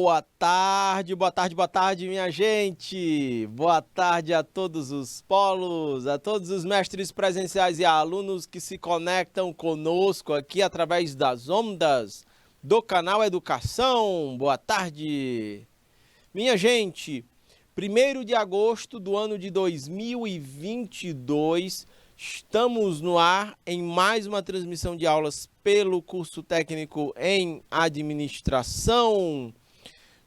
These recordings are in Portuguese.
Boa tarde, boa tarde, boa tarde, minha gente! Boa tarde a todos os polos, a todos os mestres presenciais e alunos que se conectam conosco aqui através das ondas do canal Educação. Boa tarde! Minha gente, 1º de agosto do ano de 2022, estamos no ar em mais uma transmissão de aulas pelo curso técnico em administração.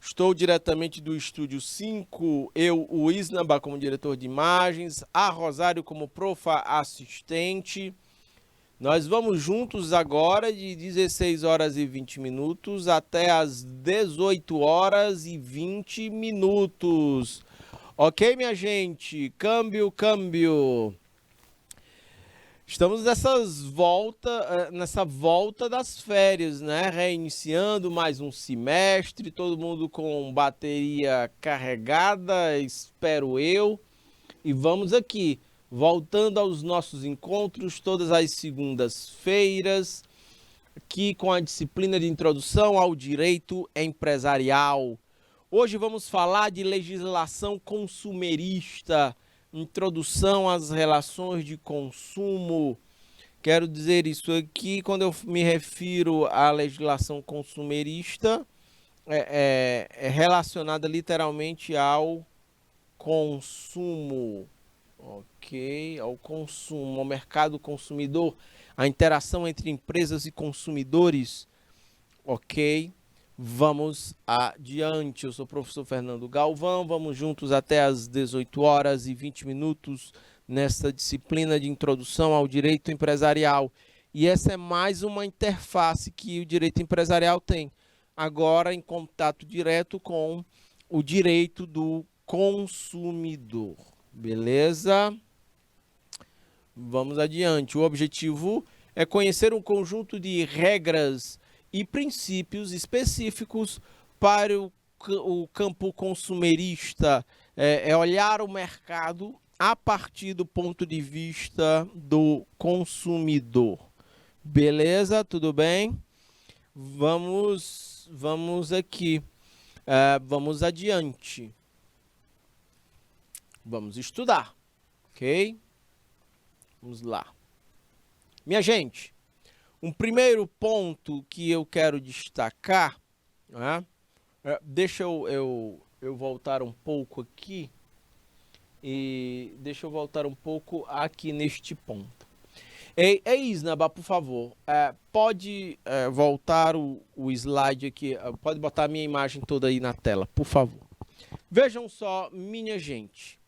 Estou diretamente do Estúdio 5, eu, o Isnaba, como diretor de imagens, a Rosário como profa assistente. Nós vamos juntos agora de 16 horas e 20 minutos até as 18 horas e 20 minutos. Ok, minha gente? Câmbio, câmbio. Estamos nessa volta das férias, né? Reiniciando mais um semestre, todo mundo com bateria carregada, espero eu. E vamos aqui, voltando aos nossos encontros todas as segundas-feiras, aqui com a disciplina de introdução ao direito empresarial. Hoje vamos falar de legislação consumerista, introdução às relações de consumo. Quero dizer isso aqui, quando eu me refiro à legislação consumerista, é relacionada literalmente ao consumo, ok? Ao consumo, ao mercado consumidor, a interação entre empresas e consumidores, ok? Vamos adiante. Eu sou o professor Fernando Galvão, vamos juntos até às 18 horas e 20 minutos nesta disciplina de introdução ao direito empresarial. E essa é mais uma interface que o direito empresarial tem, agora em contato direto com o direito do consumidor. Beleza? Vamos adiante. O objetivo é conhecer um conjunto de regras e princípios específicos para o campo consumerista, é olhar o mercado a partir do ponto de vista do consumidor. Beleza? Tudo bem? Vamos aqui, vamos adiante. Vamos estudar, ok? Vamos lá. Minha gente, um primeiro ponto que eu quero destacar, né? Deixa eu voltar um pouco aqui e deixa eu voltar um pouco aqui neste ponto. Isnaba, por favor, pode voltar o slide aqui, pode botar a minha imagem toda aí na tela, por favor. Vejam só, minha gente.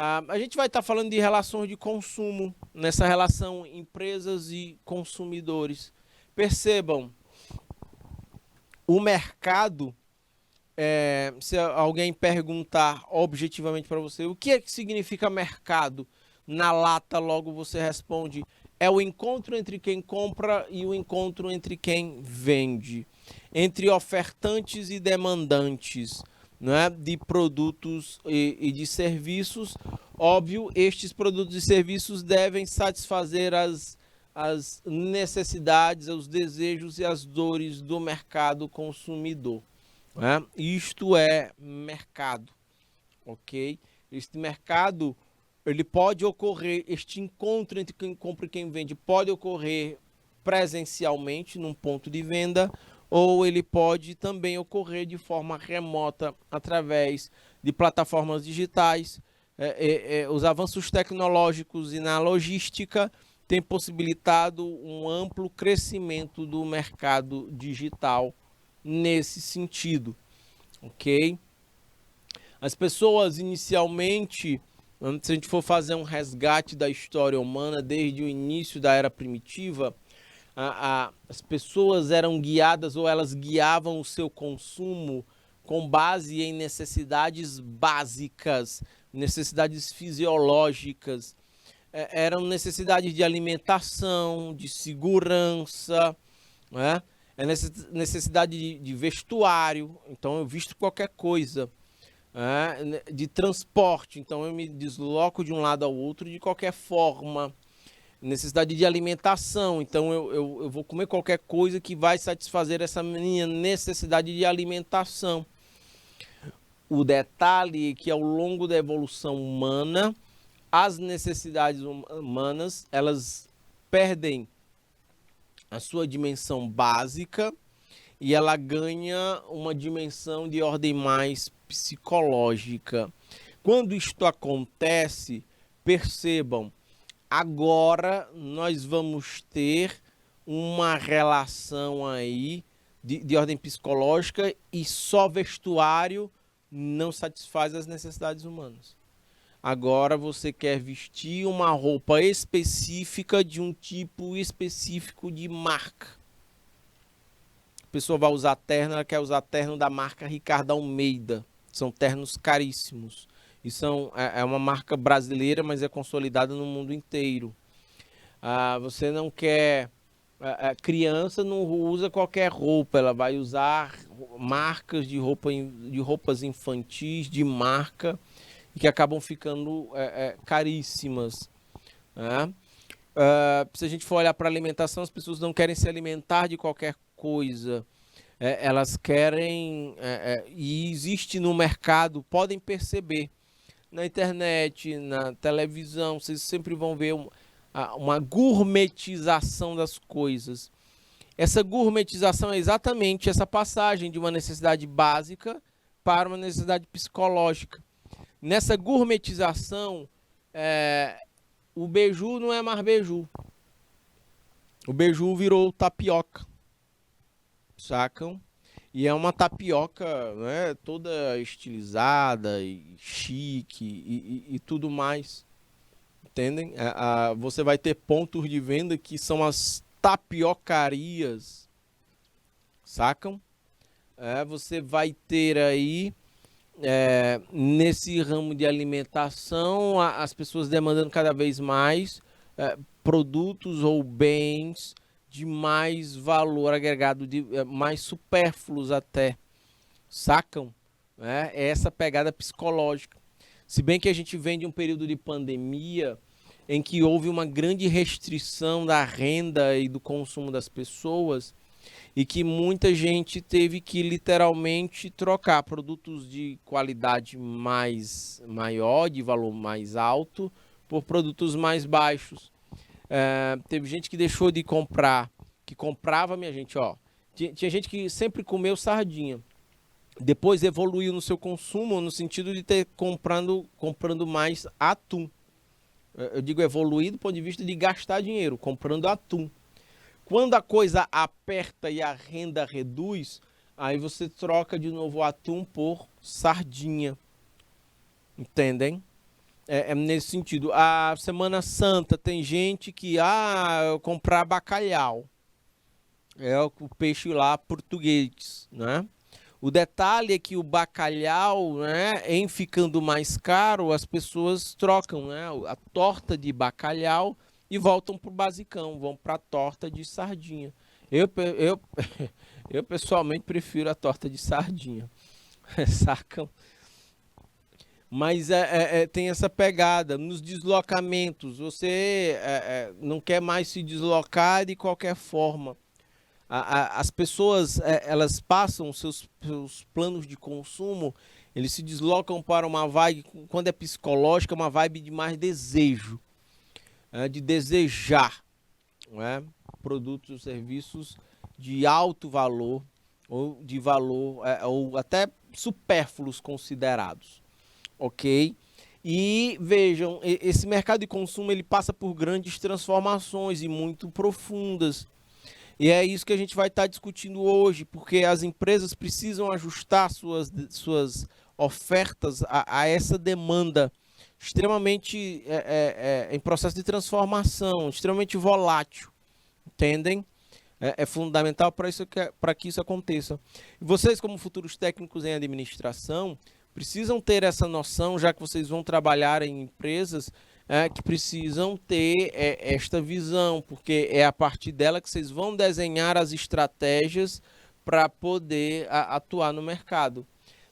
A gente vai estar falando de relações de consumo, nessa relação empresas e consumidores. Percebam, o mercado, se alguém perguntar objetivamente para você, o que é que significa mercado? Na lata, logo você responde, é o encontro entre quem compra e o encontro entre quem vende, entre ofertantes e demandantes, né, de produtos e de serviços. Óbvio, estes produtos e serviços devem satisfazer as necessidades, os desejos e as dores do mercado consumidor, né? Isto é mercado, ok? Este mercado, ele pode ocorrer, este encontro entre quem compra e quem vende pode ocorrer presencialmente num ponto de venda, ou ele pode também ocorrer de forma remota através de plataformas digitais. Os avanços tecnológicos e na logística têm possibilitado um amplo crescimento do mercado digital nesse sentido, ok? As pessoas inicialmente, se a gente for fazer um resgate da história humana desde o início da era primitiva, as pessoas eram guiadas ou elas guiavam o seu consumo com base em necessidades básicas, necessidades fisiológicas. Eram necessidades de alimentação, de segurança, né? Necessidade de vestuário, então eu visto qualquer coisa, de transporte, então eu me desloco de um lado ao outro de qualquer forma. necessidade de alimentação. Então eu vou comer qualquer coisa que vai satisfazer essa minha necessidade de alimentação. O detalhe é que ao longo da evolução humana, as necessidades humanas, elas perdem a sua dimensão básica e ela ganha uma dimensão de ordem mais psicológica. Quando isto acontece, percebam, agora nós vamos ter uma relação aí de ordem psicológica e só vestuário não satisfaz as necessidades humanas. Agora você quer vestir uma roupa específica de um tipo específico de marca. A pessoa vai usar terno, ela quer usar terno da marca Ricardo Almeida. São ternos caríssimos. E é uma marca brasileira, mas é consolidada no mundo inteiro. Você não quer... A criança não usa qualquer roupa, ela vai usar marcas de roupas infantis, de marca, que acabam ficando caríssimas. Né? Se a gente for olhar para a alimentação, as pessoas não querem se alimentar de qualquer coisa. Elas querem, e existe no mercado, podem perceber, na internet, na televisão, vocês sempre vão ver uma gourmetização das coisas. Essa gourmetização é exatamente essa passagem de uma necessidade básica para uma necessidade psicológica. Nessa gourmetização, o beiju não é mais beiju. O beiju virou tapioca. Sacam? E é uma tapioca, né, toda estilizada e chique e tudo mais. Entendem? Você vai ter pontos de venda que são as tapiocarias. Sacam? Você vai ter aí, nesse ramo de alimentação, as pessoas demandando cada vez mais produtos ou bens de mais valor agregado, mais supérfluos até. Sacam? É essa pegada psicológica. Se bem que a gente vem de um período de pandemia em que houve uma grande restrição da renda e do consumo das pessoas e que muita gente teve que literalmente trocar produtos de qualidade maior, de valor mais alto, por produtos mais baixos. Teve gente que deixou de comprar, que comprava, minha gente, ó. Tinha gente que sempre comeu sardinha. Depois evoluiu no seu consumo no sentido de ter comprando mais atum. Eu digo evoluir do ponto de vista de gastar dinheiro, comprando atum. Quando a coisa aperta e a renda reduz, aí você troca de novo o atum por sardinha. Entendem? É nesse sentido. A Semana Santa tem gente que comprar bacalhau. É o peixe lá português, né? O detalhe é que o bacalhau, né, em ficando mais caro, as pessoas trocam, né, a torta de bacalhau e voltam para o basicão, vão para a torta de sardinha. Eu pessoalmente prefiro a torta de sardinha, sacam? Mas tem essa pegada nos deslocamentos. Você não quer mais se deslocar de qualquer forma. As pessoas, elas passam seus planos de consumo, eles se deslocam para uma vibe, quando é psicológica, uma vibe de mais desejo, de desejar, né, produtos ou serviços de alto valor, ou de valor, ou até supérfluos considerados, ok? E vejam, esse mercado de consumo ele passa por grandes transformações e muito profundas. E é isso que a gente vai estar discutindo hoje, porque as empresas precisam ajustar suas ofertas a essa demanda extremamente em processo de transformação, extremamente volátil, entendem? É fundamental para que isso aconteça. E vocês, como futuros técnicos em administração, precisam ter essa noção, já que vocês vão trabalhar em empresas que precisam ter esta visão, porque é a partir dela que vocês vão desenhar as estratégias para poder atuar no mercado,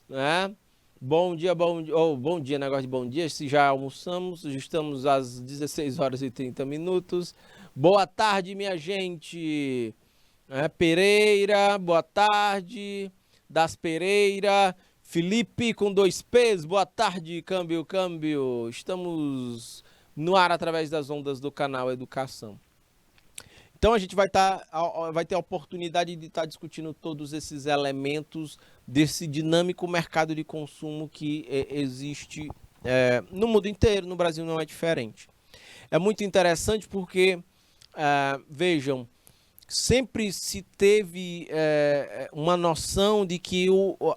né? Bom dia, bom dia, negócio de bom dia. Se já almoçamos, estamos às 16 horas e 30 minutos. Boa tarde, minha gente. Pereira, boa tarde. Das Pereira. Felipe com 2 P's, boa tarde, câmbio, câmbio. Estamos no ar através das ondas do canal Educação. Então a gente vai ter a oportunidade de estar discutindo todos esses elementos desse dinâmico mercado de consumo que existe no mundo inteiro, no Brasil não é diferente. É muito interessante porque, vejam, sempre se teve uma noção de que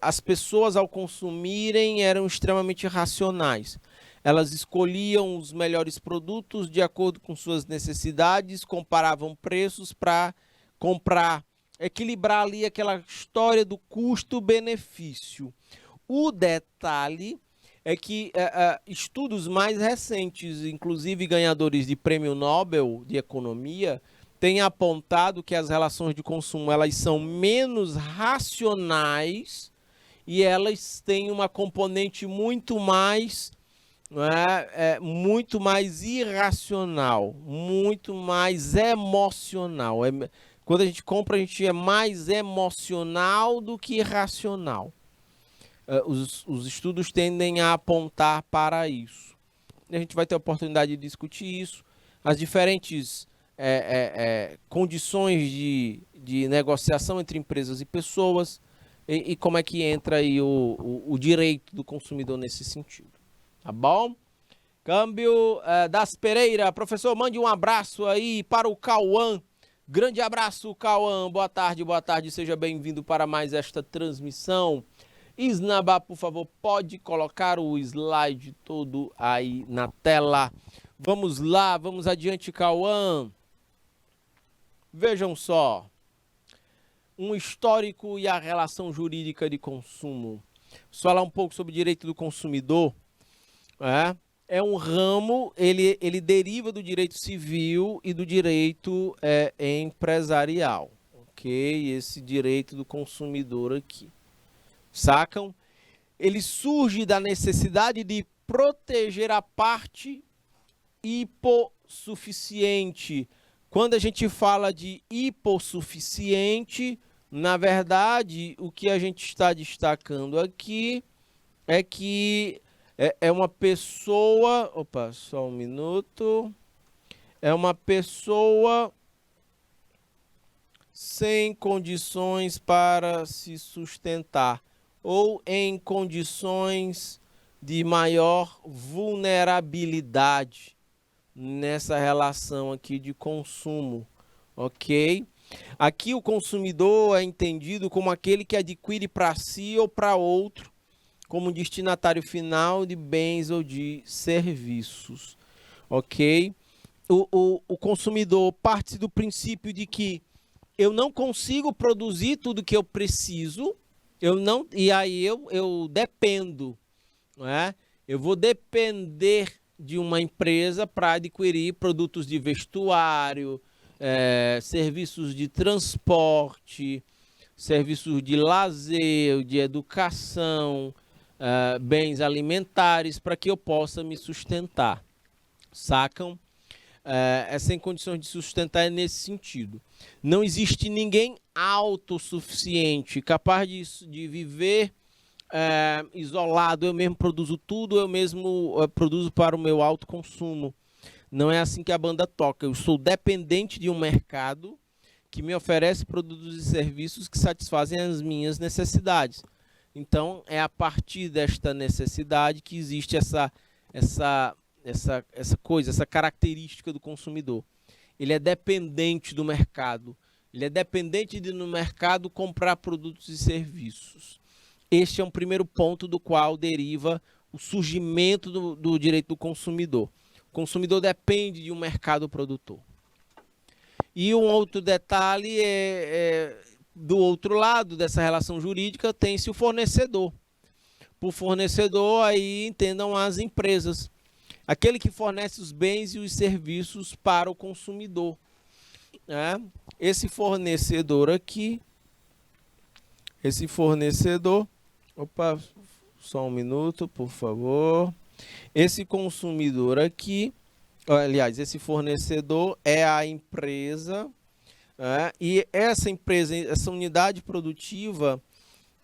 as pessoas ao consumirem eram extremamente racionais. Elas escolhiam os melhores produtos de acordo com suas necessidades, comparavam preços para comprar, equilibrar ali aquela história do custo-benefício. O detalhe é que estudos mais recentes, inclusive ganhadores de Prêmio Nobel de Economia, têm apontado que as relações de consumo elas são menos racionais e elas têm uma componente muito mais muito mais irracional, muito mais emocional. Quando a gente compra, a gente é mais emocional do que racional. Os estudos tendem a apontar para isso. A gente vai ter a oportunidade de discutir isso, as diferentes condições de negociação entre empresas e pessoas, e como é que entra aí o direito do consumidor nesse sentido. Tá bom? Câmbio das Pereira. Professor, mande um abraço aí para o Cauã. Grande abraço, Cauã. Boa tarde, seja bem-vindo para mais esta transmissão. Isnabá, por favor, pode colocar o slide todo aí na tela. Vamos lá, vamos adiante, Cauã. Vejam só. Um histórico e a relação jurídica de consumo. Vou falar um pouco sobre o direito do consumidor. É um ramo, ele deriva do direito civil e do direito empresarial, ok? Esse direito do consumidor aqui, sacam? Ele surge da necessidade de proteger a parte hipossuficiente. Quando a gente fala de hipossuficiente, na verdade, o que a gente está destacando aqui é que é uma pessoa... Opa, só um minuto. É uma pessoa sem condições para se sustentar ou em condições de maior vulnerabilidade nessa relação aqui de consumo, ok? Aqui o consumidor é entendido como aquele que adquire para si ou para outro como destinatário final de bens ou de serviços, ok? O consumidor parte do princípio de que eu não consigo produzir tudo que eu preciso, e aí eu dependo, não é? Eu vou depender de uma empresa para adquirir produtos de vestuário, serviços de transporte, serviços de lazer, de educação, bens alimentares, para que eu possa me sustentar, sacam? Sem condições de sustentar é nesse sentido. Não existe ninguém autossuficiente, capaz de viver isolado. Eu mesmo produzo tudo, eu mesmo produzo para o meu autoconsumo. Não é assim que a banda toca. Eu sou dependente de um mercado que me oferece produtos e serviços que satisfazem as minhas necessidades. Então, é a partir desta necessidade que existe essa coisa, essa característica do consumidor. Ele é dependente do mercado. Ele é dependente de no mercado comprar produtos e serviços. Este é um primeiro ponto do qual deriva o surgimento do direito do consumidor. O consumidor depende de um mercado produtor. E um outro detalhe do outro lado dessa relação jurídica tem-se o fornecedor. Por fornecedor, aí entendam as empresas. Aquele que fornece os bens e os serviços para o consumidor. Esse fornecedor aqui, Só um minuto, por favor. Esse consumidor aqui, aliás, esse fornecedor é a empresa, e essa empresa, essa unidade produtiva,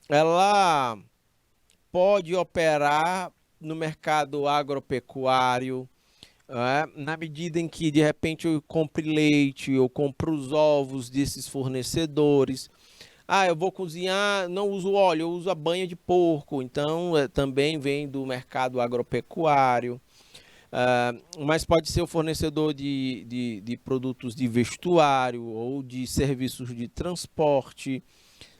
ela pode operar no mercado agropecuário, na medida em que de repente eu compre leite, eu compro os ovos desses fornecedores. Eu vou cozinhar, não uso óleo, eu uso a banha de porco, então também vem do mercado agropecuário. Mas pode ser o fornecedor de produtos de vestuário ou de serviços de transporte,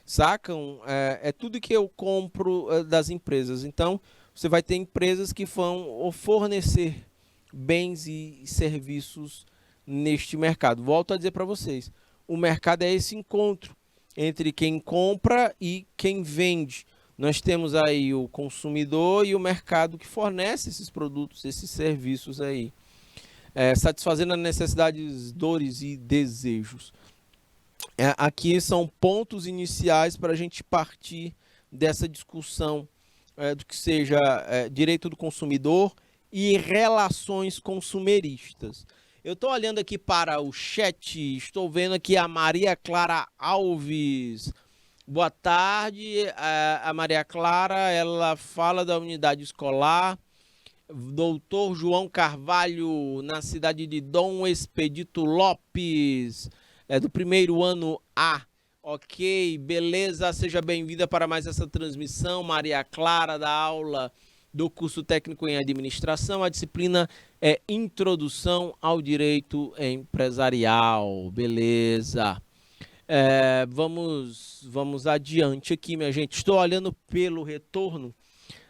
sacam? É tudo que eu compro das empresas. Então, você vai ter empresas que vão fornecer bens e serviços neste mercado. Volto a dizer para vocês, o mercado é esse encontro entre quem compra e quem vende. Nós temos aí o consumidor e o mercado que fornece esses produtos, esses serviços aí, satisfazendo as necessidades, dores e desejos. Aqui são pontos iniciais para a gente partir dessa discussão do que seja direito do consumidor e relações consumeristas. Eu estou olhando aqui para o chat, estou vendo aqui a Maria Clara Alves. Boa tarde, a Maria Clara, ela fala da unidade escolar. Doutor João Carvalho, na cidade de Dom Expedito Lopes, do primeiro ano A. Ok, beleza, seja bem-vinda para mais essa transmissão, Maria Clara, da aula do curso técnico em administração. A disciplina é Introdução ao Direito Empresarial, beleza. Vamos adiante aqui, minha gente. Estou olhando pelo retorno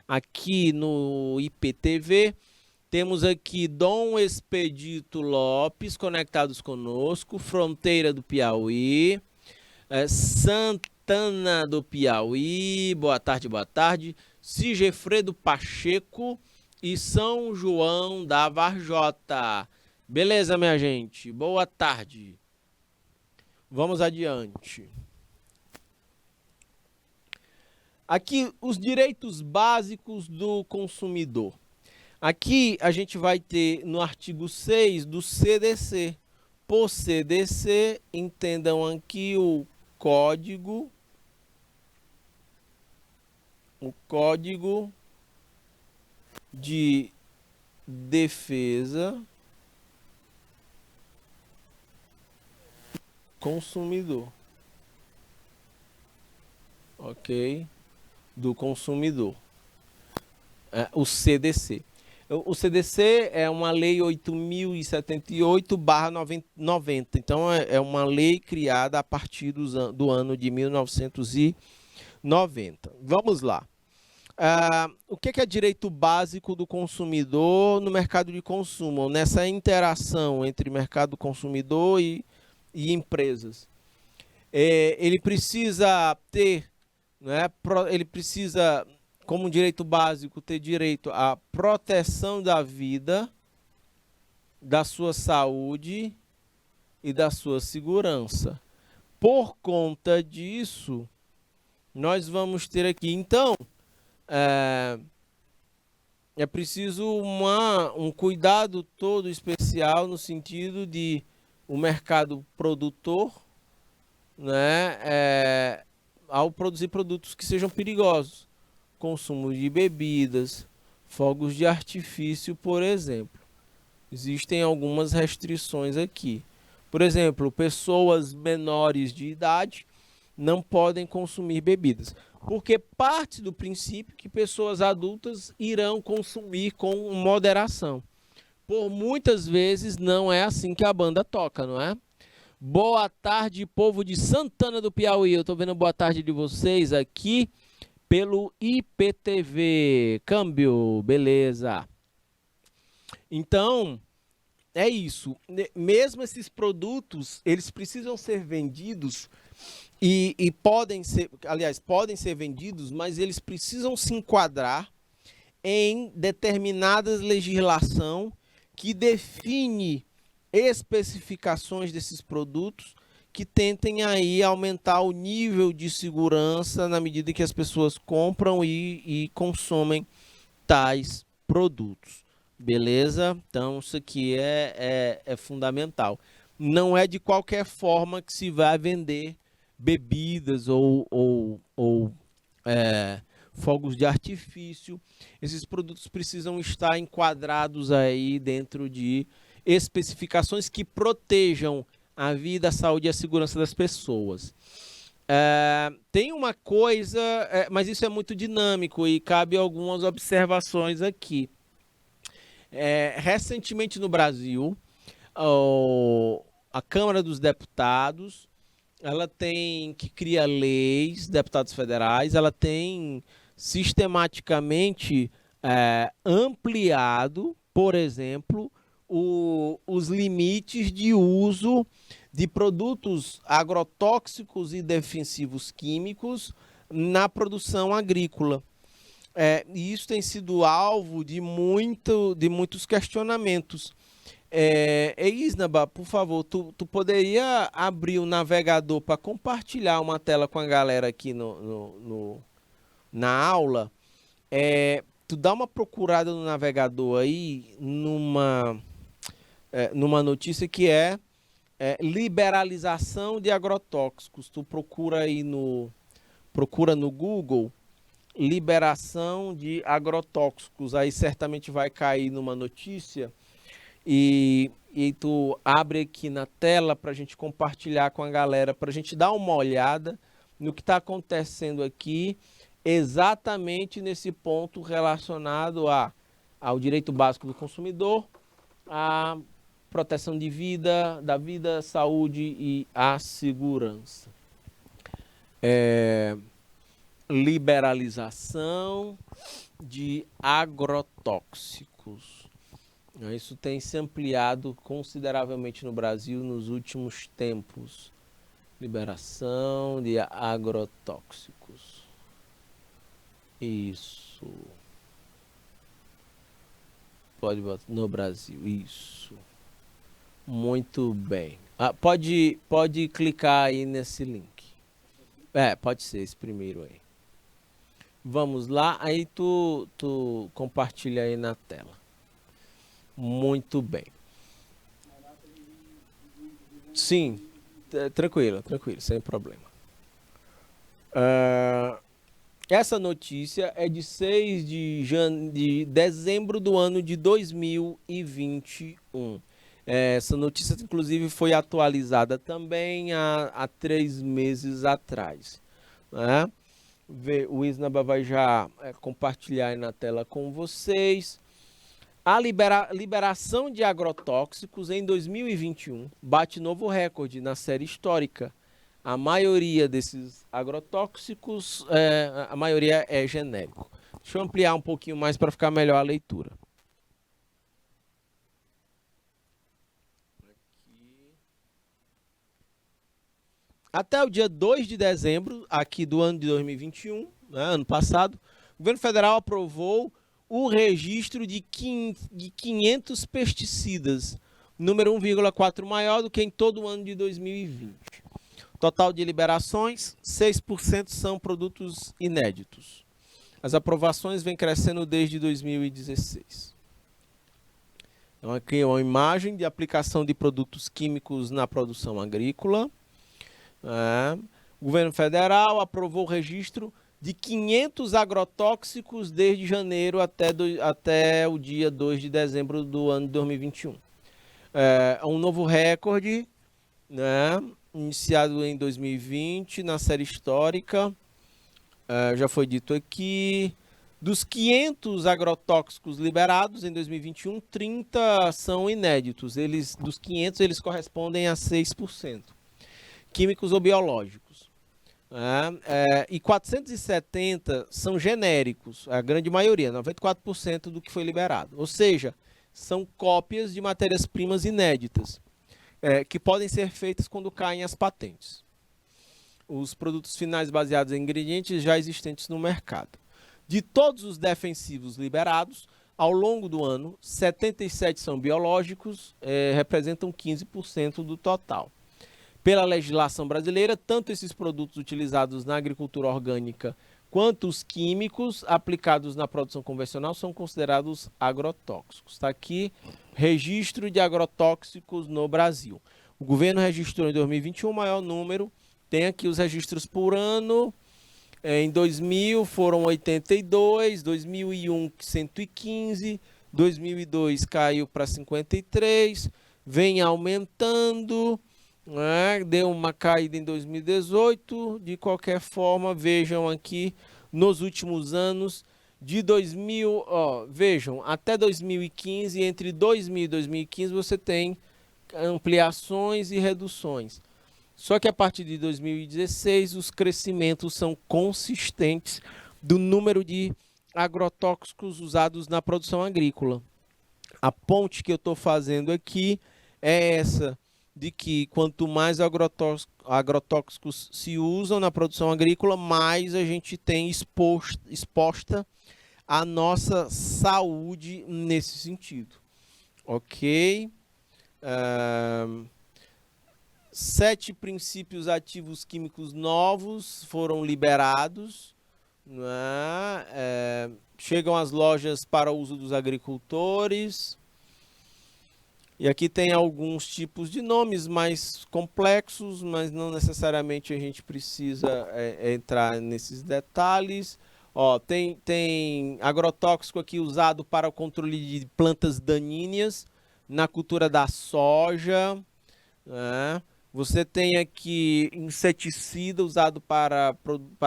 aqui no IPTV. Temos aqui Dom Expedito Lopes conectados conosco, Fronteira do Piauí, Santana do Piauí, boa tarde, Sigefredo Pacheco e São João da Varjota. Beleza, minha gente? Boa tarde. Vamos adiante. Aqui, os direitos básicos do consumidor. Aqui, a gente vai ter no artigo 6 do CDC. Por CDC, entendam aqui o Código de Defesa Consumidor. Ok? Do consumidor. O CDC. O CDC é uma lei 8.078/90. Então, é uma lei criada a partir do ano de 1990. Vamos lá. O que é direito básico do consumidor no mercado de consumo? Nessa interação entre mercado consumidor e empresas. Ele precisa ter, ele precisa, como direito básico, ter direito à proteção da vida, da sua saúde e da sua segurança. Por conta disso, nós vamos ter aqui, então, é preciso um cuidado todo especial no sentido de o mercado produtor, ao produzir produtos que sejam perigosos, consumo de bebidas, fogos de artifício, por exemplo. Existem algumas restrições aqui. Por exemplo, pessoas menores de idade não podem consumir bebidas, porque parte do princípio que pessoas adultas irão consumir com moderação. Por muitas vezes não é assim que a banda toca, não é? Boa tarde, povo de Santana do Piauí. Eu estou vendo boa tarde de vocês aqui pelo IPTV. Câmbio, beleza. Então, é isso. Mesmo esses produtos, eles precisam ser vendidos e podem ser, aliás, podem ser vendidos, mas eles precisam se enquadrar em determinadas legislação que define especificações desses produtos que tentem aí aumentar o nível de segurança na medida que as pessoas compram e consomem tais produtos. Beleza? Então, isso aqui é fundamental. Não é de qualquer forma que se vai vender bebidas ou fogos de artifício. Esses produtos precisam estar enquadrados aí dentro de especificações que protejam a vida, a saúde e a segurança das pessoas. Tem uma coisa, mas isso é muito dinâmico e cabe algumas observações aqui. Recentemente no Brasil, a Câmara dos Deputados, ela tem que criar leis, deputados federais, ela tem sistematicamente ampliado, por exemplo, os limites de uso de produtos agrotóxicos e defensivos químicos na produção agrícola. E isso tem sido alvo de muitos questionamentos. Isnaba, por favor, tu poderia abrir o navegador para compartilhar uma tela com a galera aqui na aula? Tu dá uma procurada no navegador aí numa notícia que é liberalização de agrotóxicos. Tu procura aí procura no Google liberação de agrotóxicos, aí certamente vai cair numa notícia e tu abre aqui na tela para a gente compartilhar com a galera, para a gente dar uma olhada no que está acontecendo aqui, exatamente nesse ponto relacionado ao direito básico do consumidor, à proteção da vida, saúde e a segurança. Liberalização de agrotóxicos. Isso tem se ampliado consideravelmente no Brasil nos últimos tempos. Liberação de agrotóxicos. Isso. Pode botar no Brasil. Isso. Muito bem. Pode clicar aí nesse link. Pode ser esse primeiro aí. Vamos lá. Aí tu compartilha aí na tela. Muito bem. Sim, tranquilo, sem problema. Essa notícia é de 6 de dezembro do ano de 2021. Essa notícia, inclusive, foi atualizada também há 3 meses atrás. Né? O Isnaba vai já compartilhar aí na tela com vocês. A liberação de agrotóxicos em 2021 bate novo recorde na série histórica. A maioria desses agrotóxicos, a maioria é genérico. Deixa eu ampliar um pouquinho mais para ficar melhor a leitura. Até o dia 2 de dezembro, aqui do ano de 2021, né, ano passado, o governo federal aprovou o registro de 500 pesticidas, número 1,4 maior do que em todo o ano de 2020. Total de liberações, 6% são produtos inéditos. As aprovações vêm crescendo desde 2016. Então, aqui é uma imagem de aplicação de produtos químicos na produção agrícola. O governo federal aprovou o registro de 500 agrotóxicos desde janeiro até o dia 2 de dezembro do ano de 2021. Um novo recorde, né, iniciado em 2020, na série histórica. Já foi dito aqui. Dos 500 agrotóxicos liberados em 2021, 30 são inéditos. Dos 500, eles correspondem a 6%. Químicos ou biológicos. E 470 são genéricos, a grande maioria, 94% do que foi liberado. Ou seja, são cópias de matérias-primas inéditas, que podem ser feitas quando caem as patentes. Os produtos finais baseados em ingredientes já existentes no mercado. De todos os defensivos liberados, ao longo do ano, 77 são biológicos, representam 15% do total. pela legislação brasileira, tanto esses produtos utilizados na agricultura orgânica quanto os químicos aplicados na produção convencional são considerados agrotóxicos. Está aqui registro de agrotóxicos no Brasil. O governo registrou em 2021 o maior número, tem aqui os registros por ano. Em 2000 foram 82, 2001 115, 2002 caiu para 53, vem aumentando, né? Deu uma caída em 2018. De qualquer forma, vejam aqui nos últimos anos de 2000, vejam, até 2015, entre 2000 e 2015 você tem ampliações e reduções. Só que a partir de 2016 os crescimentos são consistentes do número de agrotóxicos usados na produção agrícola. A ponte que eu estou fazendo aqui é essa, de que quanto mais agrotóxicos se usam na produção agrícola, mais a gente tem exposta a nossa saúde nesse sentido. Ok? 7 princípios ativos químicos novos foram liberados, né? Chegam às lojas para uso dos agricultores. E aqui tem alguns tipos de nomes mais complexos, mas não necessariamente a gente precisa entrar nesses detalhes. Tem agrotóxico aqui usado para o controle de plantas daninhas na cultura da soja, né? Você tem aqui inseticida usado para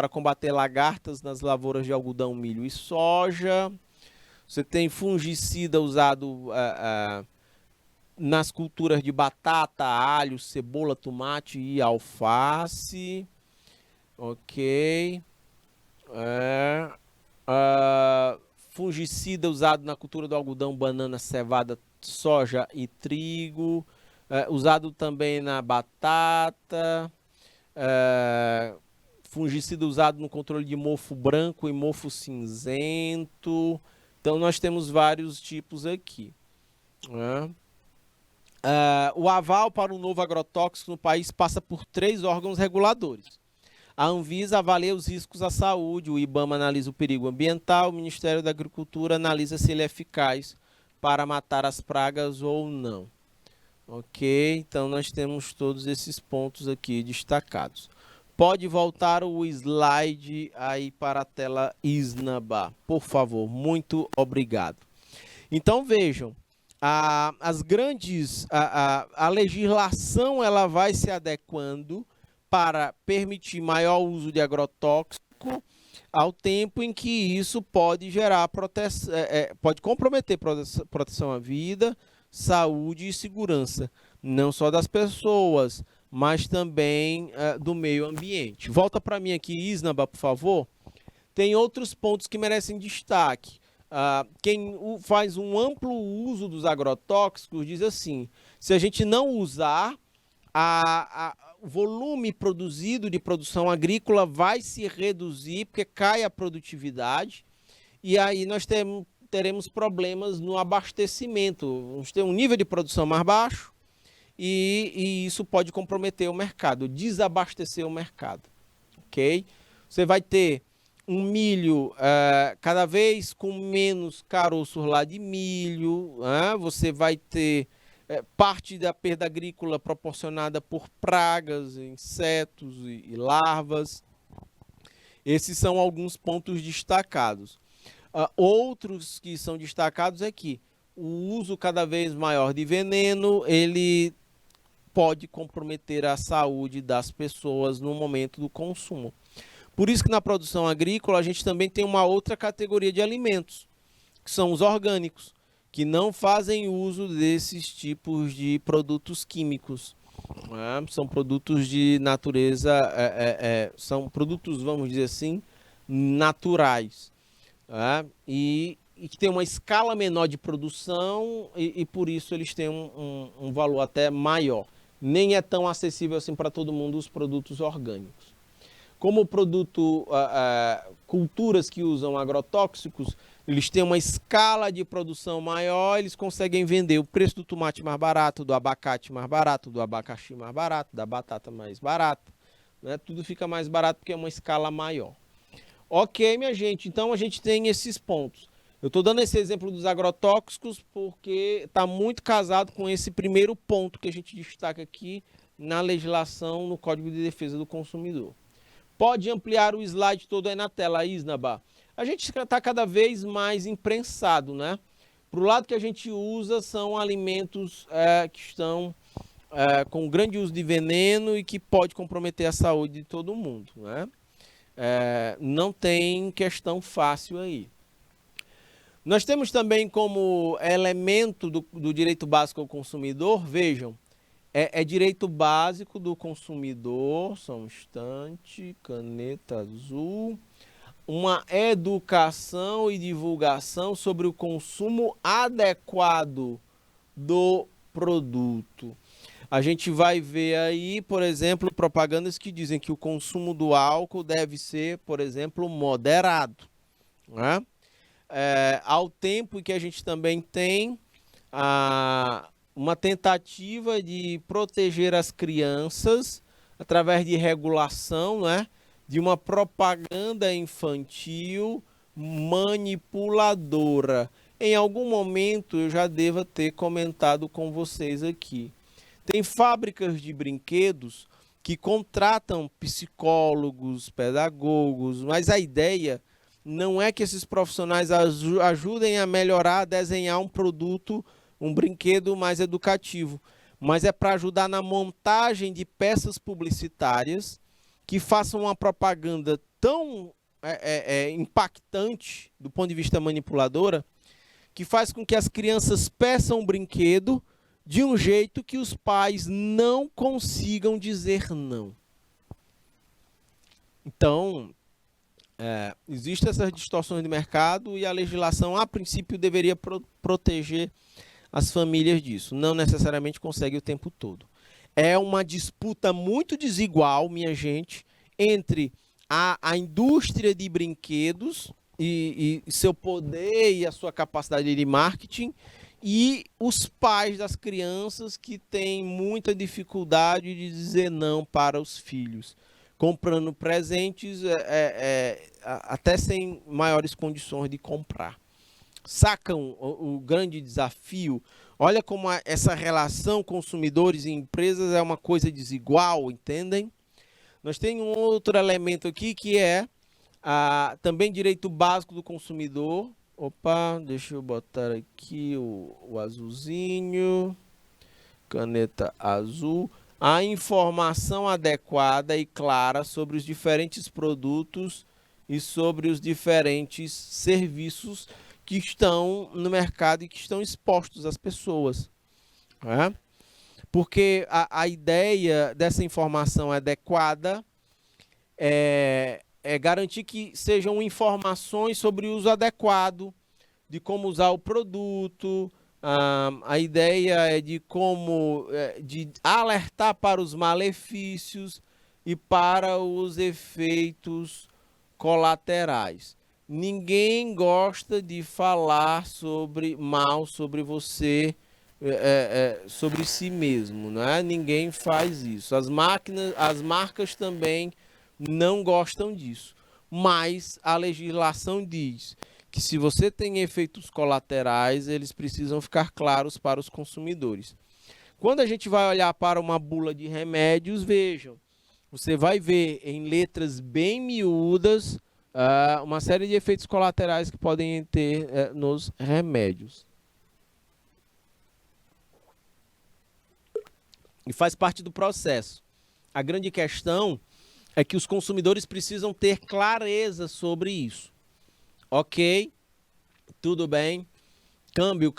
combater lagartas nas lavouras de algodão, milho e soja. Você tem fungicida usado nas culturas de batata, alho, cebola, tomate e alface. Ok. Fungicida usado na cultura do algodão, banana, cevada, soja e trigo. Usado também na batata. Fungicida usado no controle de mofo branco e mofo cinzento. Então nós temos vários tipos aqui, né? O aval para um novo agrotóxico no país passa por 3 órgãos reguladores. A Anvisa avalia os riscos à saúde, o IBAMA analisa o perigo ambiental, o Ministério da Agricultura analisa se ele é eficaz para matar as pragas ou não. Ok, então nós temos todos esses pontos aqui destacados. Pode voltar o slide aí para a tela Isnaba, por favor, muito obrigado. Então vejam, a legislação ela vai se adequando para permitir maior uso de agrotóxico, ao tempo em que isso pode gerar pode comprometer proteção à vida, saúde e segurança, não só das pessoas, mas também do meio ambiente. Volta para mim aqui, Isnaba, por favor. Tem outros pontos que merecem destaque. Quem faz um amplo uso dos agrotóxicos diz assim: se a gente não usar, o volume produzido de produção agrícola vai se reduzir, porque cai a produtividade, e aí nós teremos problemas no abastecimento. Vamos ter um nível de produção mais baixo e isso pode comprometer o mercado, desabastecer o mercado. Ok? Você vai ter um milho cada vez com menos caroços lá de milho, você vai ter parte da perda agrícola proporcionada por pragas, insetos e larvas. Esses são alguns pontos destacados. Outros que são destacados é que o uso cada vez maior de veneno, ele pode comprometer a saúde das pessoas no momento do consumo. Por isso que na produção agrícola a gente também tem uma outra categoria de alimentos, que são os orgânicos, que não fazem uso desses tipos de produtos químicos. São produtos de natureza, são produtos, vamos dizer assim, naturais. E que tem uma escala menor de produção e por isso eles têm um valor até maior. Nem é tão acessível assim para todo mundo os produtos orgânicos. Como culturas que usam agrotóxicos, eles têm uma escala de produção maior, eles conseguem vender o preço do tomate mais barato, do abacate mais barato, do abacaxi mais barato, da batata mais barata, né? Tudo fica mais barato porque é uma escala maior. Ok, minha gente, então a gente tem esses pontos. Eu estou dando esse exemplo dos agrotóxicos porque está muito casado com esse primeiro ponto que a gente destaca aqui na legislação no Código de Defesa do Consumidor. Pode ampliar o slide todo aí na tela, Isnaba. A gente está cada vez mais imprensado, né? Para o lado que a gente usa são alimentos que estão com grande uso de veneno e que pode comprometer a saúde de todo mundo, né? Não tem questão fácil aí. Nós temos também como elemento do direito básico ao consumidor, vejam, é direito básico do consumidor, só um instante, caneta azul, uma educação e divulgação sobre o consumo adequado do produto. A gente vai ver aí, por exemplo, propagandas que dizem que o consumo do álcool deve ser, por exemplo, moderado, né? Ao tempo que a gente também tem uma tentativa de proteger as crianças através de regulação, né, de uma propaganda infantil manipuladora. Em algum momento eu já devo ter comentado com vocês aqui. Tem fábricas de brinquedos que contratam psicólogos, pedagogos, mas a ideia não é que esses profissionais ajudem a melhorar, a desenhar um produto, um brinquedo mais educativo, mas é para ajudar na montagem de peças publicitárias que façam uma propaganda tão impactante do ponto de vista manipuladora, que faz com que as crianças peçam um brinquedo de um jeito que os pais não consigam dizer não. Então, existem essas distorções de mercado e a legislação, a princípio, deveria proteger as famílias disso. Não necessariamente consegue o tempo todo. É uma disputa muito desigual, minha gente, entre a indústria de brinquedos e seu poder e a sua capacidade de marketing e os pais das crianças que têm muita dificuldade de dizer não para os filhos, comprando presentes até sem maiores condições de comprar. Sacam o grande desafio? Olha como essa relação consumidores e empresas é uma coisa desigual, entendem? Nós temos um outro elemento aqui que é também direito básico do consumidor. Opa, deixa eu botar aqui o azulzinho, caneta azul. A informação adequada e clara sobre os diferentes produtos e sobre os diferentes serviços que estão no mercado e que estão expostos às pessoas. Né? Porque a ideia dessa informação adequada é garantir que sejam informações sobre o uso adequado, de como usar o produto. A ideia é de alertar para os malefícios e para os efeitos colaterais. Ninguém gosta de falar mal sobre você, sobre si mesmo, né? Ninguém faz isso. As marcas também não gostam disso. Mas a legislação diz que se você tem efeitos colaterais, eles precisam ficar claros para os consumidores. Quando a gente vai olhar para uma bula de remédios, vejam, você vai ver em letras bem miúdas uma série de efeitos colaterais que podem ter nos remédios. E faz parte do processo. A grande questão é que os consumidores precisam ter clareza sobre isso. Ok, tudo bem, câmbio.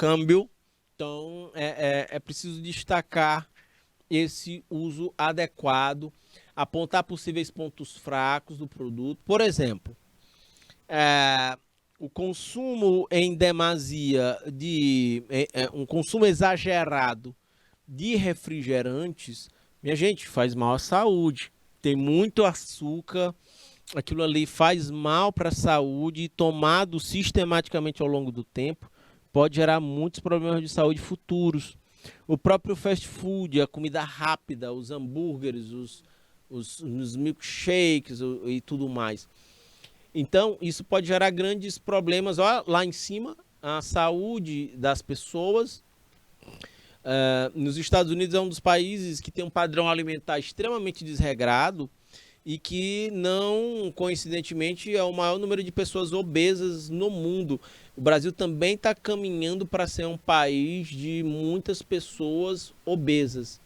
Então, é preciso destacar esse uso adequado, apontar possíveis pontos fracos do produto. Por exemplo, o consumo em demasia um consumo exagerado de refrigerantes, minha gente, faz mal à saúde. Tem muito açúcar, aquilo ali faz mal para a saúde e tomado sistematicamente ao longo do tempo, pode gerar muitos problemas de saúde futuros. O próprio fast food, a comida rápida, os hambúrgueres, os milkshakes e tudo mais. Então, isso pode gerar grandes problemas lá em cima, a saúde das pessoas. Nos Estados Unidos é um dos países que tem um padrão alimentar extremamente desregrado e que não, coincidentemente, é o maior número de pessoas obesas no mundo. O Brasil também está caminhando para ser um país de muitas pessoas obesas,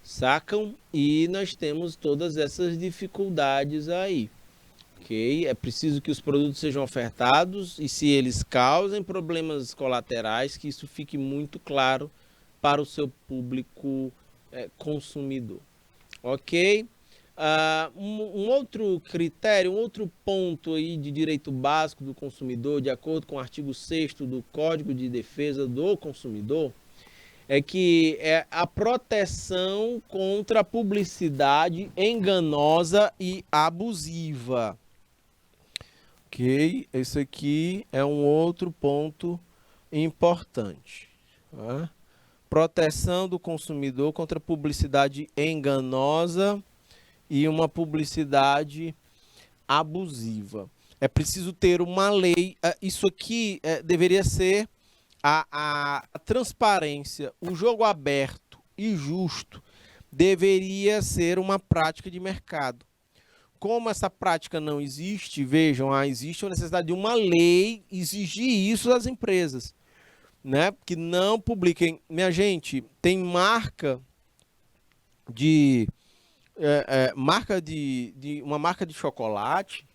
sacam? E nós temos todas essas dificuldades aí. Ok? É preciso que os produtos sejam ofertados e se eles causem problemas colaterais, que isso fique muito claro para o seu público consumidor. Ok? Um outro critério, um outro ponto aí de direito básico do consumidor, de acordo com o artigo 6º do Código de Defesa do Consumidor, é que é a proteção contra a publicidade enganosa e abusiva. Ok? Esse aqui é um outro ponto importante. Tá? Proteção do consumidor contra publicidade enganosa e uma publicidade abusiva. É preciso ter uma lei. Isso aqui deveria ser a transparência, o jogo aberto e justo deveria ser uma prática de mercado. Como essa prática não existe, vejam, existe a necessidade de uma lei exigir isso das empresas, né? Que não publiquem. Minha gente, tem marca de uma marca de chocolate,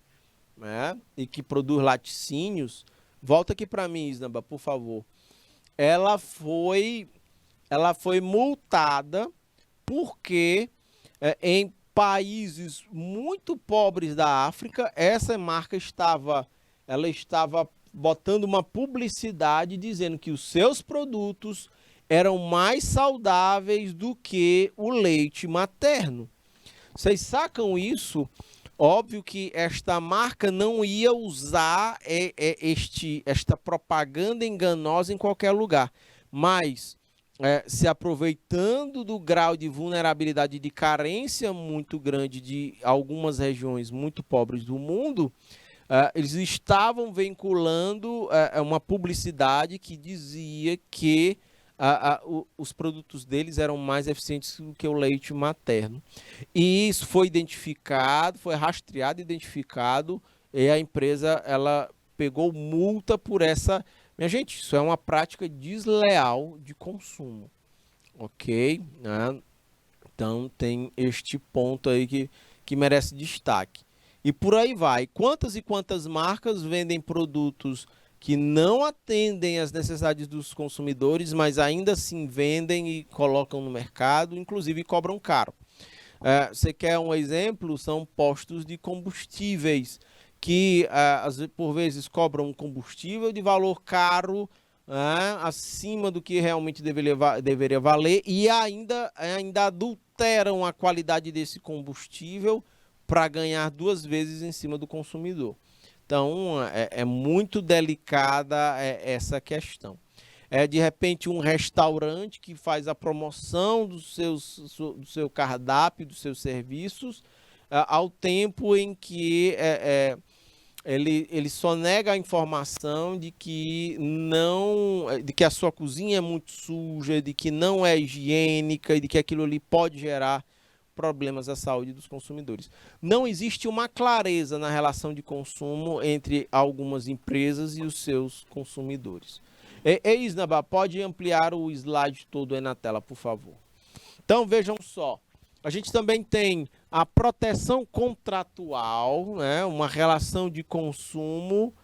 né? E que produz laticínios. Volta aqui para mim, Isnaba, por favor. Ela foi multada porque em países muito pobres da África, essa marca estava botando uma publicidade dizendo que os seus produtos eram mais saudáveis do que o leite materno. Vocês sacam isso? Óbvio que esta marca não ia usar esta propaganda enganosa em qualquer lugar, mas se aproveitando do grau de vulnerabilidade e de carência muito grande de algumas regiões muito pobres do mundo, eles estavam vinculando uma publicidade que dizia que os produtos deles eram mais eficientes do que o leite materno. E isso foi identificado, foi rastreado, identificado, e a empresa ela pegou multa por essa. Minha gente, isso é uma prática desleal de consumo, ok? Né? Então tem este ponto aí que merece destaque. E por aí vai. Quantas e quantas marcas vendem produtos que não atendem às necessidades dos consumidores, mas ainda assim vendem e colocam no mercado, inclusive cobram caro. Você quer um exemplo? São postos de combustíveis que por vezes cobram um combustível de valor caro, acima do que realmente deveria valer, e ainda adulteram a qualidade desse combustível para ganhar 2 vezes em cima do consumidor. Então, é muito delicada essa questão. De repente, um restaurante que faz a promoção do seu cardápio, dos seus serviços, ao tempo em que ele só nega a informação de que a sua cozinha é muito suja, de que não é higiênica e de que aquilo ali pode gerar problemas à saúde dos consumidores. Não existe uma clareza na relação de consumo entre algumas empresas e os seus consumidores. Isnaba, pode ampliar o slide todo aí na tela, por favor. Então, vejam só. A gente também tem a proteção contratual, né? Uma relação de consumo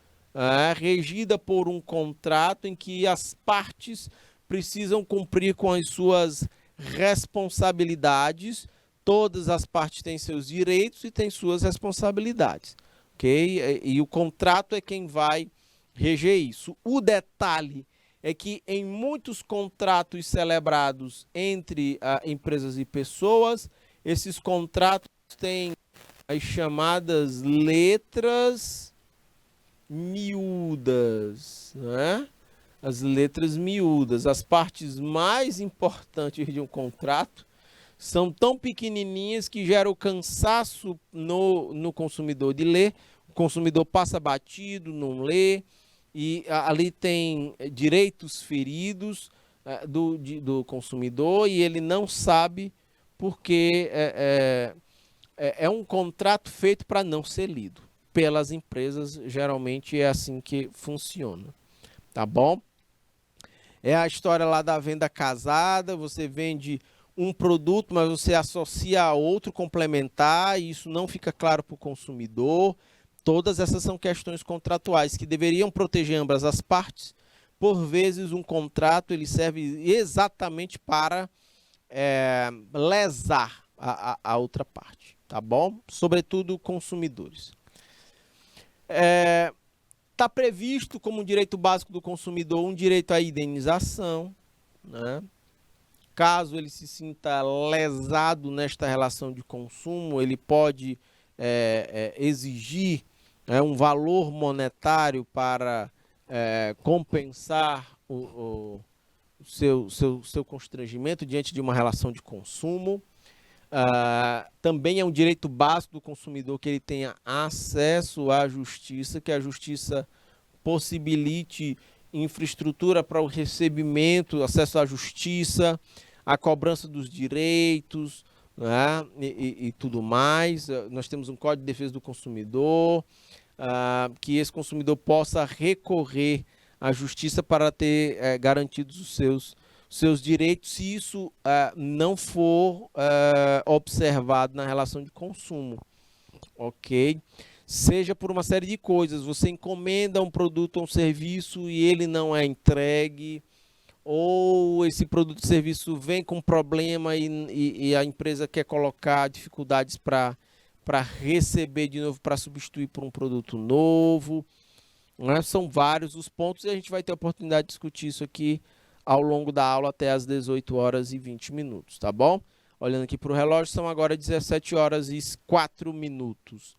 regida por um contrato em que as partes precisam cumprir com as suas responsabilidades. Todas as partes têm seus direitos e têm suas responsabilidades, ok? E o contrato é quem vai reger isso. O detalhe é que em muitos contratos celebrados entre empresas e pessoas, esses contratos têm as chamadas letras miúdas, né? As letras miúdas, as partes mais importantes de um contrato, são tão pequenininhas que geram cansaço no consumidor de ler. O consumidor passa batido, não lê, e ali tem direitos feridos do consumidor e ele não sabe porque é um contrato feito para não ser lido. Pelas empresas, geralmente é assim que funciona. Tá bom? É a história lá da venda casada, você vende um produto, mas você associa a outro complementar, e isso não fica claro para o consumidor. Todas essas são questões contratuais que deveriam proteger ambas as partes. Por vezes, um contrato ele serve exatamente para lesar a outra parte, tá bom? Sobretudo consumidores. Está previsto como direito básico do consumidor um direito à indenização, né? Caso ele se sinta lesado nesta relação de consumo, ele pode exigir um valor monetário para compensar o seu constrangimento diante de uma relação de consumo. Também é um direito básico do consumidor que ele tenha acesso à justiça, que a justiça possibilite infraestrutura para o recebimento, acesso à justiça, a cobrança dos direitos, né, e tudo mais. Nós temos um Código de Defesa do Consumidor, que esse consumidor possa recorrer à justiça para ter garantidos os seus direitos, se isso não for observado na relação de consumo, ok? Seja por uma série de coisas, você encomenda um produto ou um serviço e ele não é entregue, ou esse produto ou serviço vem com problema e a empresa quer colocar dificuldades para receber de novo, para substituir por um produto novo, né? São vários os pontos e a gente vai ter a oportunidade de discutir isso aqui ao longo da aula até às 18 horas e 20 minutos, tá bom? Olhando aqui para o relógio, são agora 17 horas e 4 minutos.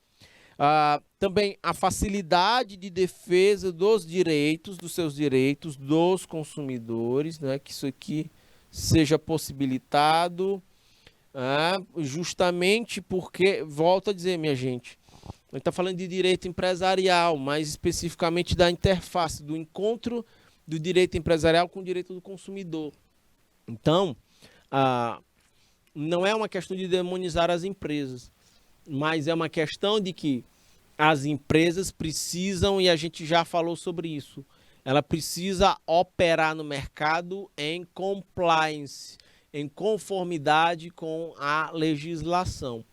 Também a facilidade de defesa dos direitos, dos seus direitos dos consumidores, né? Que isso aqui seja possibilitado, justamente porque, volto a dizer, minha gente, a gente está falando de direito empresarial, mais especificamente da interface, do encontro do direito empresarial com o direito do consumidor. Então, não é uma questão de demonizar as empresas, mas é uma questão de que as empresas precisam, e a gente já falou sobre isso, ela precisa operar no mercado em compliance, em conformidade com a legislação.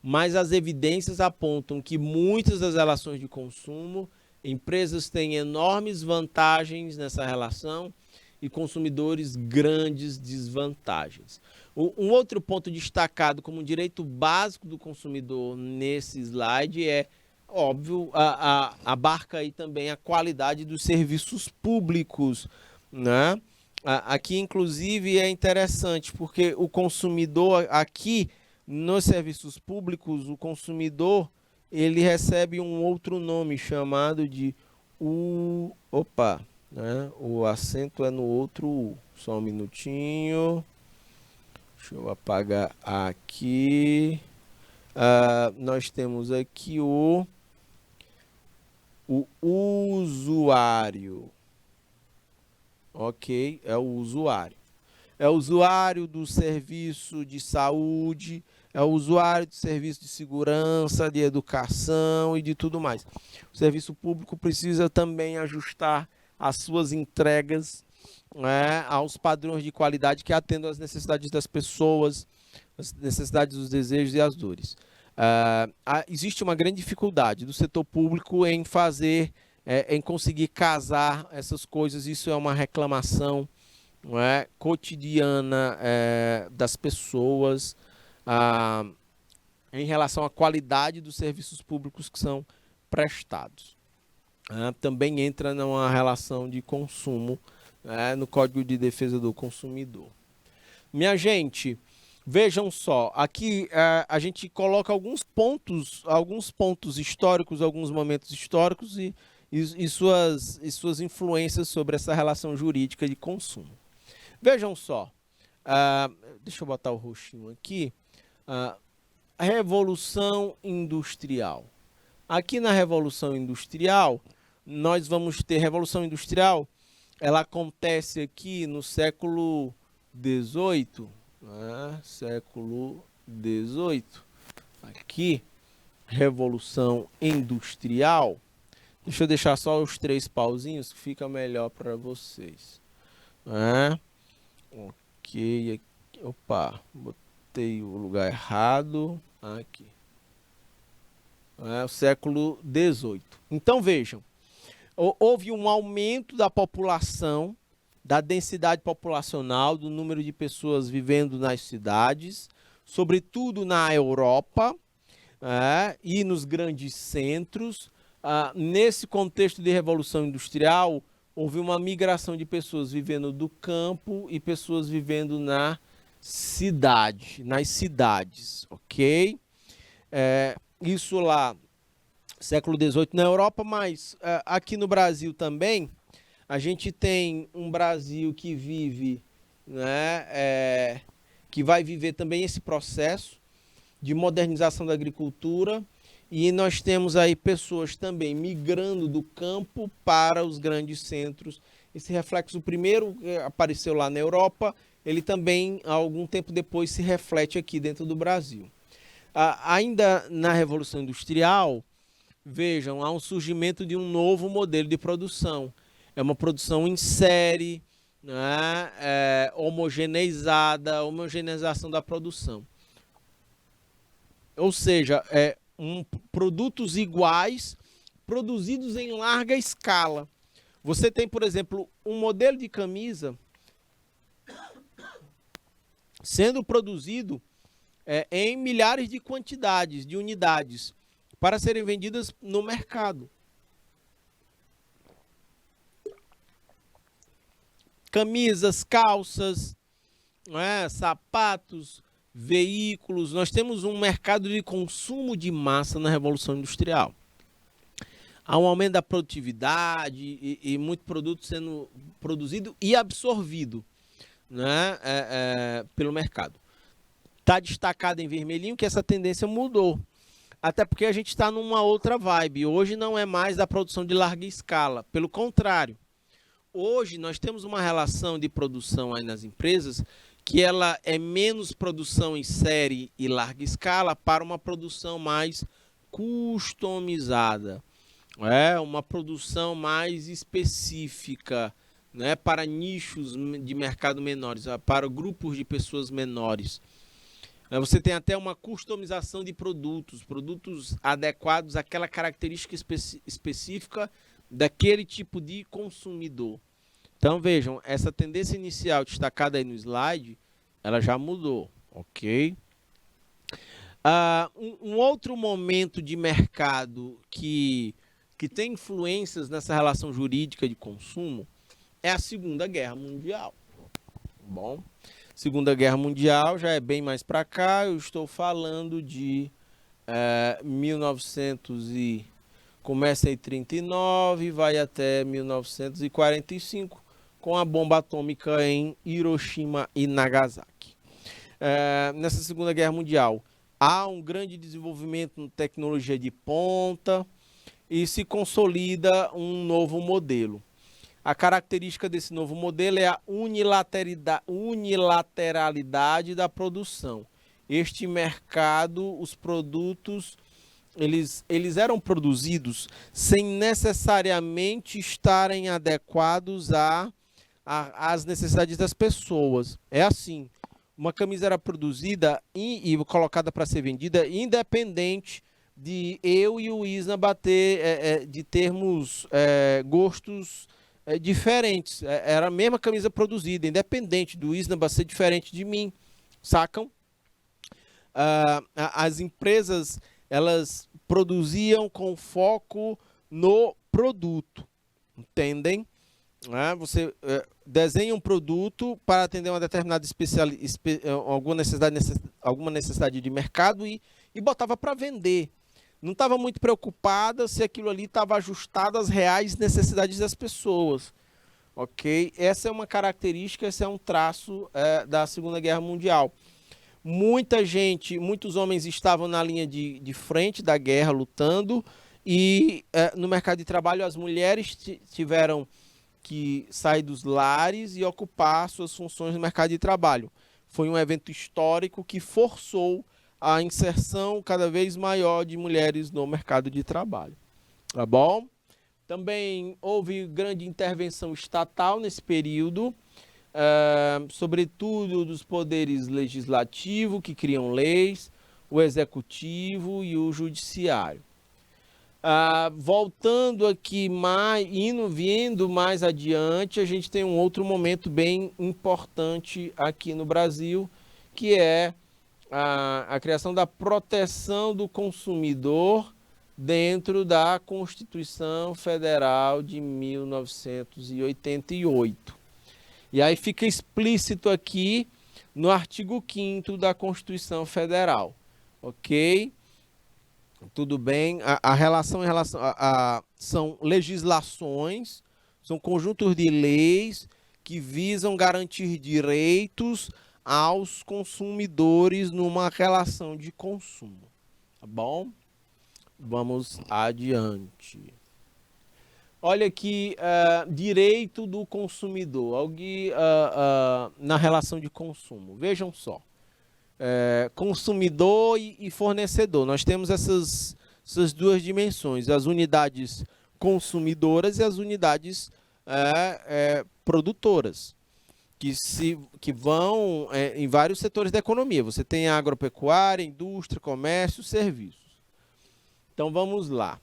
Mas as evidências apontam que muitas das relações de consumo, empresas têm enormes vantagens nessa relação e consumidores grandes desvantagens. Um outro ponto destacado como direito básico do consumidor nesse slide óbvio, abarca aí também a qualidade dos serviços públicos, né? Aqui, inclusive, é interessante, porque o consumidor, aqui, nos serviços públicos, o consumidor, ele recebe um outro nome chamado de né? O acento é no outro U. Só um minutinho. Deixa eu apagar aqui. Nós temos aqui o usuário. Ok? É o usuário. É o usuário do serviço de saúde, é o usuário do serviço de segurança, de educação e de tudo mais. O serviço público precisa também ajustar as suas entregas, né, aos padrões de qualidade que atendam às necessidades das pessoas, as necessidades, os desejos e as dores. Existe uma grande dificuldade do setor público em em conseguir casar essas coisas. Isso é uma reclamação, não é, cotidiana das pessoas em relação à qualidade dos serviços públicos que são prestados. Também entra numa relação de consumo no Código de Defesa do Consumidor. Minha gente, Vejam só, aqui a gente coloca alguns pontos históricos, alguns momentos históricos e suas influências sobre essa relação jurídica de consumo. Vejam só, ah, deixa eu botar o roxinho aqui, a Revolução Industrial. Aqui na Revolução Industrial, nós vamos ter Revolução Industrial, ela acontece aqui no século XVIII, né? Século XVIII. Aqui, Revolução Industrial. Deixa eu deixar só os 3 pauzinhos que fica melhor para vocês. Né? Ok, aqui, opa, botei o lugar errado. Aqui. O século XVIII. Então vejam, houve um aumento da população, da densidade populacional, do número de pessoas vivendo nas cidades, sobretudo na Europa, e nos grandes centros. Nesse contexto de Revolução Industrial, houve uma migração de pessoas vivendo do campo e pessoas vivendo nas cidades, ok? Isso lá, século XVIII na Europa, mas aqui no Brasil também, a gente tem um Brasil que vive, né, que vai viver também esse processo de modernização da agricultura, e nós temos aí pessoas também migrando do campo para os grandes centros. Esse reflexo primeiro apareceu lá na Europa, ele também, algum tempo depois, se reflete aqui dentro do Brasil. Ainda na Revolução Industrial, vejam, há um surgimento de um novo modelo de produção. É uma produção em série, né? Homogeneização da produção. Ou seja, produtos iguais, produzidos em larga escala. Você tem, por exemplo, um modelo de camisa sendo produzido em milhares de quantidades, de unidades, para serem vendidas no mercado. Camisas, calças, sapatos, veículos. Nós temos um mercado de consumo de massa na Revolução Industrial. Há um aumento da produtividade e muito produto sendo produzido e absorvido, né, pelo mercado. Está destacado em vermelhinho que essa tendência mudou. Até porque a gente está numa outra vibe. Hoje não é mais da produção de larga escala. Pelo contrário. Hoje nós temos uma relação de produção aí nas empresas que ela é menos produção em série e larga escala para uma produção mais customizada. Uma produção mais específica, né, para nichos de mercado menores, para grupos de pessoas menores. Você tem até uma customização de produtos adequados àquela característica específica daquele tipo de consumidor. Então vejam, essa tendência inicial destacada aí no slide, ela já mudou, ok? Um outro momento de mercado que tem influências nessa relação jurídica de consumo é a Segunda Guerra Mundial. Bom, Segunda Guerra Mundial já é bem mais para cá, eu estou falando de 1900 e começa em 39, vai até 1945, com a bomba atômica em Hiroshima e Nagasaki. Nessa Segunda Guerra Mundial, há um grande desenvolvimento em tecnologia de ponta e se consolida um novo modelo. A característica desse novo modelo é a unilateralidade da produção. Este mercado, os produtos, eles eram produzidos sem necessariamente estarem adequados às necessidades das pessoas. É assim, uma camisa era produzida e colocada para ser vendida independente de eu e o Isna de termos gostos diferentes. Era a mesma camisa produzida, independente do Isna ser diferente de mim, sacam? As empresas, elas produziam com foco no produto, entendem? né? Você desenha um produto para atender uma determinada alguma necessidade de mercado e botava para vender. Não estava muito preocupada se aquilo ali estava ajustado às reais necessidades das pessoas. Ok? Essa é uma característica, esse é um traço da Segunda Guerra Mundial. Muita gente, muitos homens estavam na linha de frente da guerra, lutando, e no mercado de trabalho as mulheres tiveram que sair dos lares e ocupar suas funções no mercado de trabalho. Foi um evento histórico que forçou a inserção cada vez maior de mulheres no mercado de trabalho. Tá bom? Também houve grande intervenção estatal nesse período, sobretudo dos poderes legislativo, que criam leis, o executivo e o judiciário. Voltando aqui, vindo mais adiante, a gente tem um outro momento bem importante aqui no Brasil, que é a criação da proteção do consumidor dentro da Constituição Federal de 1988. E aí fica explícito aqui no artigo 5º da Constituição Federal, ok? Tudo bem, são legislações, são conjuntos de leis que visam garantir direitos aos consumidores numa relação de consumo, tá bom? Vamos adiante. Olha aqui, direito do consumidor, na relação de consumo. Vejam só. Consumidor e fornecedor. Nós temos essas duas dimensões, as unidades consumidoras e as unidades produtoras, que vão em vários setores da economia. Você tem a agropecuária, indústria, comércio, serviços. Então vamos lá.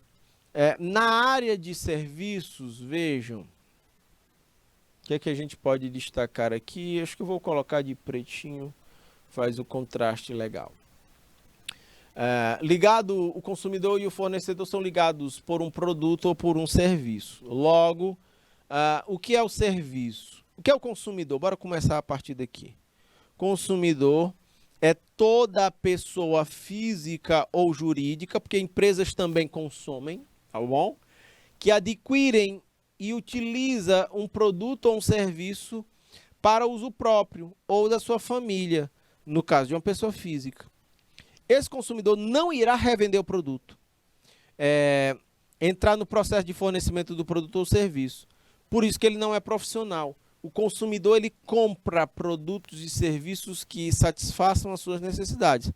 Na área de serviços, vejam, o que é que a gente pode destacar aqui? Acho que eu vou colocar de pretinho, faz o contraste legal. O consumidor e o fornecedor são ligados por um produto ou por um serviço. Logo, o que é o serviço? O que é o consumidor? Bora começar a partir daqui. Consumidor é toda pessoa física ou jurídica, porque empresas também consomem, tá bom? Que adquirem e utiliza um produto ou um serviço para uso próprio ou da sua família, no caso de uma pessoa física. Esse consumidor não irá revender o produto, entrar no processo de fornecimento do produto ou serviço. Por isso que ele não é profissional. O consumidor, ele compra produtos e serviços que satisfaçam as suas necessidades.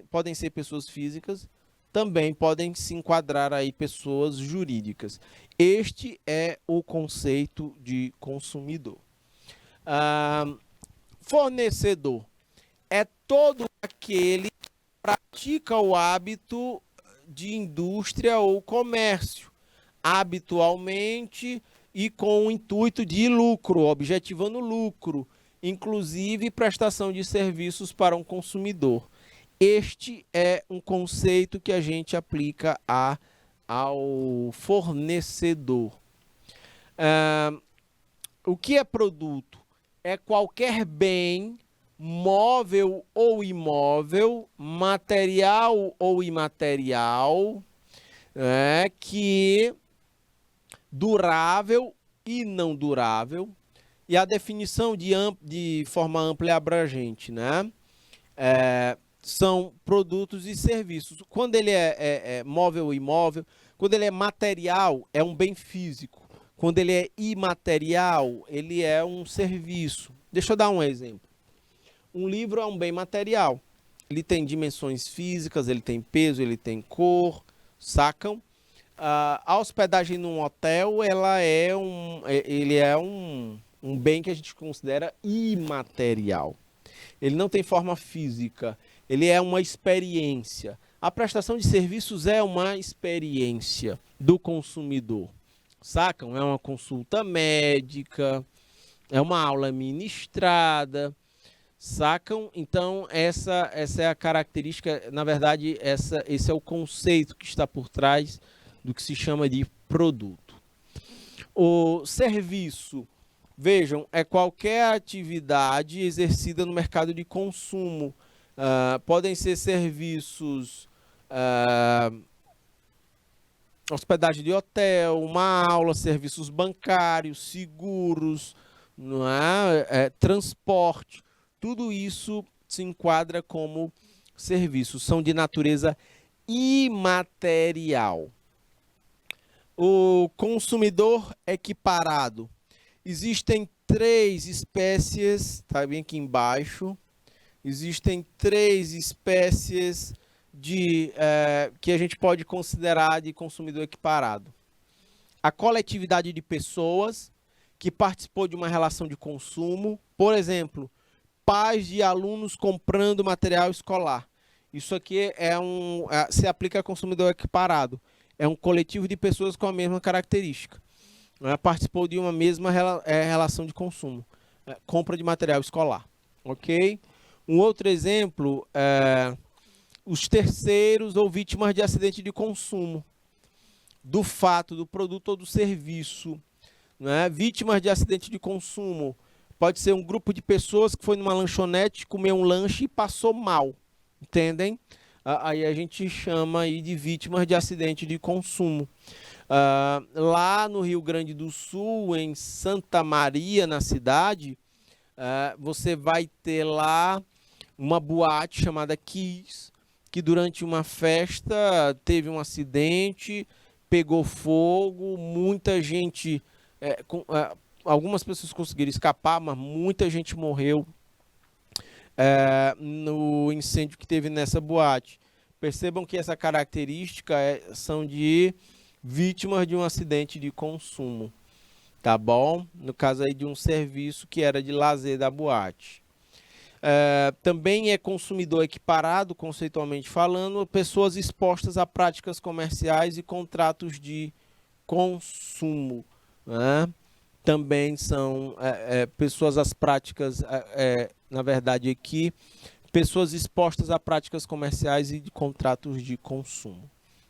Podem ser pessoas físicas, também podem se enquadrar aí pessoas jurídicas. Este é o conceito de consumidor. Fornecedor é todo aquele que pratica o hábito de indústria ou comércio, habitualmente e com o intuito de lucro, objetivando lucro, inclusive prestação de serviços para um consumidor. Este é um conceito que a gente aplica ao fornecedor. O que é produto? É qualquer bem, móvel ou imóvel, material ou imaterial, que durável e não durável, e a definição de forma ampla e abrangente, né? São produtos e serviços. Quando ele é móvel ou imóvel, quando ele é material, é um bem físico. Quando ele é imaterial, ele é um serviço. Deixa eu dar um exemplo. Um livro é um bem material. Ele tem dimensões físicas, ele tem peso, ele tem cor, sacam? A hospedagem num hotel, ele é um bem que a gente considera imaterial. Ele não tem forma física, ele é uma experiência. A prestação de serviços é uma experiência do consumidor, sacam? É uma consulta médica, é uma aula ministrada, sacam? Então, essa é a característica, na verdade, esse é o conceito que está por trás do que se chama de produto. O serviço, vejam, é qualquer atividade exercida no mercado de consumo. Podem ser serviços, hospedagem de hotel, uma aula, serviços bancários, seguros, não é? Transporte. Tudo isso se enquadra como serviços, são de natureza imaterial. O consumidor equiparado. Existem 3 espécies, tá bem aqui embaixo. Existem 3 espécies que a gente pode considerar de consumidor equiparado. A coletividade de pessoas que participou de uma relação de consumo, por exemplo, pais de alunos comprando material escolar. Isso aqui se aplica a consumidor equiparado. É um coletivo de pessoas com a mesma característica. Participou de uma mesma relação de consumo. Compra de material escolar. Ok? Um outro exemplo é os terceiros ou vítimas de acidente de consumo. Do fato, do produto ou do serviço. Né? Vítimas de acidente de consumo. Pode ser um grupo de pessoas que foi numa lanchonete, comeu um lanche e passou mal. Entendem? Aí a gente chama aí de vítimas de acidente de consumo. Lá no Rio Grande do Sul, em Santa Maria, na cidade, você vai ter lá uma boate chamada Kiss, que durante uma festa teve um acidente, pegou fogo, muita gente, algumas pessoas conseguiram escapar, mas muita gente morreu no incêndio que teve nessa boate. Percebam que essa característica são de vítimas de um acidente de consumo, tá bom? No caso aí de um serviço que era de lazer da boate. Também é consumidor equiparado, conceitualmente falando, pessoas expostas a práticas comerciais e contratos de consumo, né? Também são pessoas às práticas, na verdade aqui, pessoas expostas a práticas comerciais e de contratos de consumo,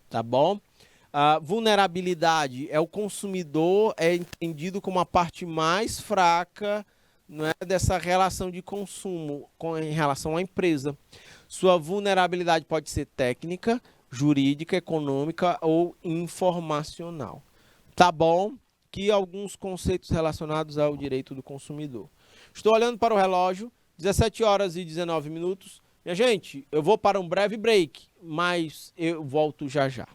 tá bom? A vulnerabilidade é o consumidor, é entendido como a parte mais fraca, não é, dessa relação de consumo em relação à empresa. Sua vulnerabilidade pode ser técnica, jurídica, econômica ou informacional. Tá bom? Que alguns conceitos relacionados ao direito do consumidor. Estou olhando para o relógio, 17 horas e 19 minutos. Minha gente, eu vou para um breve break, mas eu volto já já.